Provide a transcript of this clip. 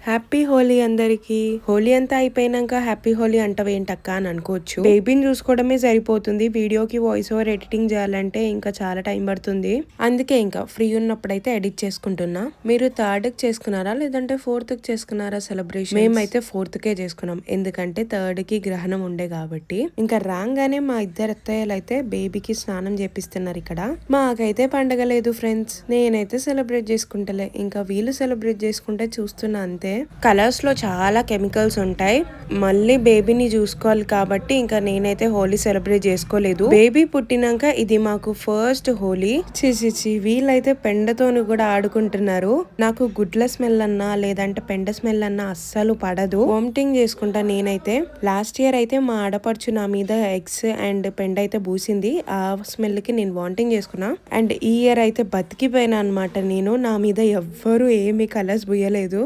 Happy Holi అందరికి. హోలీ అంతా అయిపోయినాక హ్యాపీ హోలీ అంటవేంటక్క అని అనుకోవచ్చు. బేబీని చూసుకోవడమే సరిపోతుంది. వీడియోకి వాయిస్ ఓవర్ ఎడిటింగ్ చేయాలంటే ఇంకా చాలా టైం పడుతుంది. అందుకే ఇంకా ఫ్రీ ఉన్నప్పుడైతే ఎడిట్ చేసుకుంటున్నా. మీరు థర్డ్ కి చేసుకున్నారా లేదంటే ఫోర్త్ కి చేసుకున్నారా సెలబ్రేషన్? మేమైతే ఫోర్త్ కే చేసుకున్నాం. ఎందుకంటే థర్డ్ కి గ్రహణం ఉండే కాబట్టి. ఇంకా రాగానే మా ఇద్దరు అత్తయ్యలు అయితే బేబీకి స్నానం చేపిస్తున్నారు ఇక్కడ. మాకైతే పండగ లేదు ఫ్రెండ్స్. నేనైతే సెలబ్రేట్ చేసుకుంటలే. ఇంకా వీళ్ళు సెలబ్రేట్ చేసుకుంటే చూస్తున్నా అంతే. కలర్స్ లో చాలా కెమికల్స్ ఉంటాయి. మళ్ళీ బేబీని చూసుకోవాలి కాబట్టి ఇంకా నేనైతే హోలీ సెలబ్రేట్ చేసుకోలేదు. బేబీ పుట్టినాక ఇది మాకు ఫస్ట్ హోలీ. చిచి వీళ్ళైతే పెండతోని కూడా ఆడుకుంటున్నారు. నాకు గుడ్ల స్మెల్ అన్నా లేదంటే పెండ స్మెల్ అన్నా అస్సలు పడదు. వామిటింగ్ చేసుకుంటా నేనైతే. లాస్ట్ ఇయర్ అయితే మా ఆడపడుచు నా మీద ఎగ్స్ అండ్ పెండ అయితే పూసింది. ఆ స్మెల్ కి నేను వామిటింగ్ చేసుకున్నా. అండ్ ఈ ఇయర్ అయితే బతికిపోయినా అనమాట నేను. నా మీద ఎవ్వరు ఏమి కలర్స్ పూయలేదు.